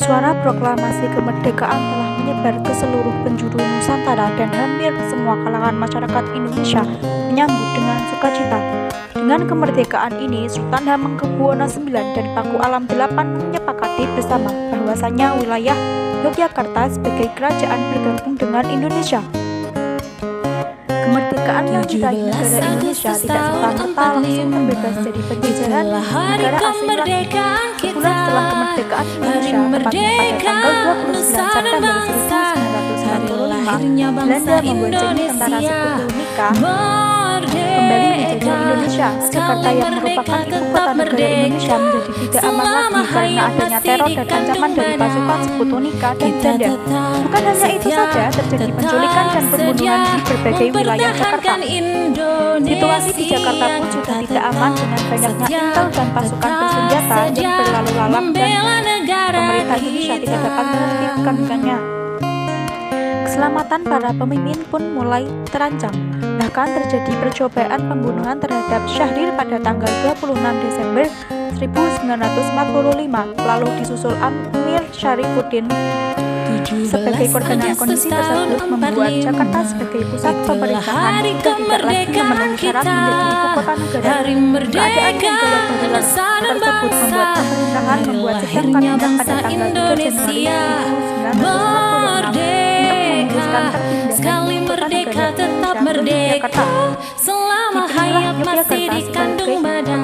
Suara proklamasi kemerdekaan telah menyebar ke seluruh penjuru Nusantara dan hampir semua kalangan masyarakat Indonesia menyambut dengan sukacita. Dengan kemerdekaan ini, Sultan Hamengkubuwono IX dan Paku Alam VIII menyepakati bersama bahwasanya wilayah Yogyakarta sebagai kerajaan bergabung dengan Indonesia. Kemerdekaan yang diraih negara Indonesia tidak serta-merta langsung terbebas dari penjajahan negara asing lagi. Sebulan setelah kemerdekaan Indonesia, tepatnya pada tanggal 29 September 1945, Belanda membonceng tentara sekutu Nika kembali menjajah Indonesia. Jakarta yang merupakan ibu kota negara Indonesia menjadi tidak aman lagi karena adanya teror dan ancaman dari pasukan sekutu Nika dan Belanda. Bukan hanya itu saja, terjadi penculikan dan pembunuhan di berbagai wilayah Jakarta. Situasi di Jakarta pun sudah tidak aman dengan banyaknya intel dan pasukan bersenjata yang berlalu lalang dan pemerintah Indonesia tidak dapat menertibkannya. Keselamatan para pemimpin pun mulai terancam. Bahkan terjadi percobaan pembunuhan terhadap Syahrir pada tanggal 26 Desember 1945, lalu disusul Amir Syarifuddin. Sebagai korban kondisi tersebut membuat Jakarta sebagai pusat pemerintahan tidak lagi memenuhi syarat menjadi ibu kota negara. Keadaan yang gawat tersebut membuat pemerintahan membuat sidang kabinet pada tanggal 3 Januari 1946 sekali merdeka tetap merdeka selama hayat masih dikandung badan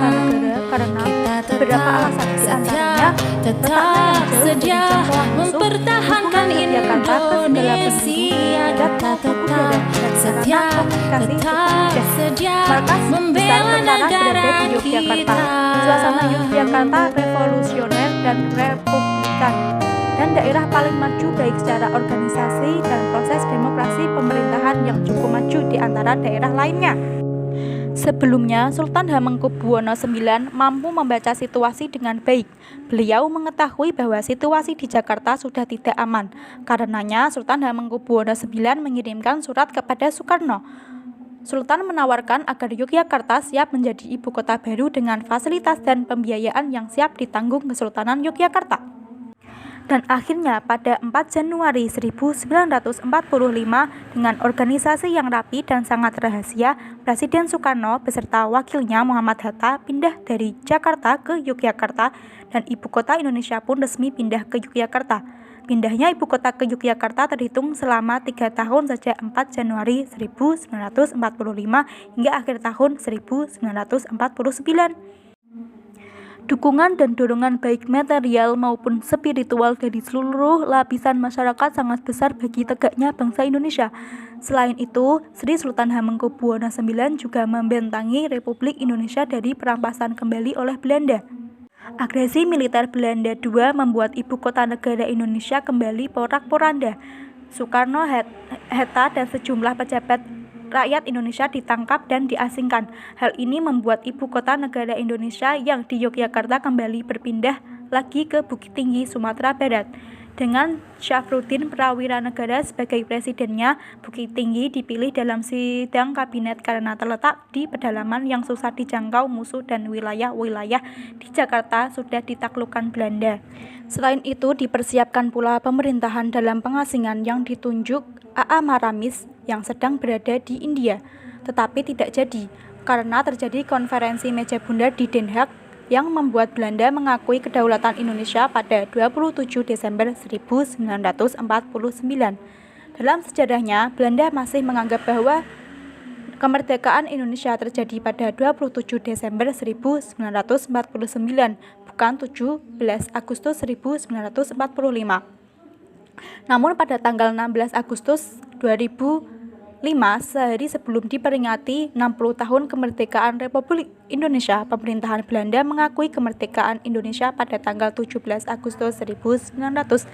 karena beberapa alasan, diantaranya tetap sedia mempertahankan Indonesia, tetap sedia membela negara kita. Suasana Yogyakarta revolusioner dan republikan dan daerah paling maju baik secara organisasi dan proses demokrasi pemerintahan yang cukup maju di antara daerah lainnya. Sebelumnya, Sultan Hamengkubuwono IX mampu membaca situasi dengan baik. Beliau mengetahui bahwa situasi di Jakarta sudah tidak aman. Karenanya, Sultan Hamengkubuwono IX mengirimkan surat kepada Soekarno. Sultan menawarkan agar Yogyakarta siap menjadi ibu kota baru dengan fasilitas dan pembiayaan yang siap ditanggung Kesultanan Yogyakarta. Dan akhirnya pada 4 Januari 1945 dengan organisasi yang rapi dan sangat rahasia, Presiden Soekarno beserta wakilnya Muhammad Hatta pindah dari Jakarta ke Yogyakarta dan ibu kota Indonesia pun resmi pindah ke Yogyakarta. Pindahnya ibu kota ke Yogyakarta terhitung selama 3 tahun sejak 4 Januari 1945 hingga akhir tahun 1949. Dukungan dan dorongan baik material maupun spiritual dari seluruh lapisan masyarakat sangat besar bagi tegaknya bangsa Indonesia. Selain itu, Sri Sultan Hamengkubuwono IX juga membentangi Republik Indonesia dari perampasan kembali oleh Belanda. Agresi militer Belanda II membuat ibu kota negara Indonesia kembali porak-poranda. Soekarno, Hatta, dan sejumlah pejabat rakyat Indonesia ditangkap dan diasingkan. Hal ini membuat ibu kota negara Indonesia yang di Yogyakarta kembali berpindah lagi ke Bukit Tinggi, Sumatera Barat. Dengan Syafruddin Prawiranegara sebagai presidennya, Bukit Tinggi dipilih dalam sidang kabinet karena terletak di pedalaman yang susah dijangkau musuh dan wilayah-wilayah di Jakarta sudah ditaklukkan Belanda. Selain itu, dipersiapkan pula pemerintahan dalam pengasingan yang ditunjuk A.A. Maramis yang sedang berada di India, tetapi tidak jadi karena terjadi konferensi meja bundar di Den Haag yang membuat Belanda mengakui kedaulatan Indonesia pada 27 Desember 1949. Dalam sejarahnya, Belanda masih menganggap bahwa kemerdekaan Indonesia terjadi pada 27 Desember 1949, bukan 17 Agustus 1945. Namun pada tanggal 16 Agustus 2005, sehari sebelum diperingati 60 tahun kemerdekaan Republik Indonesia, pemerintahan Belanda mengakui kemerdekaan Indonesia pada tanggal 17 Agustus 1945.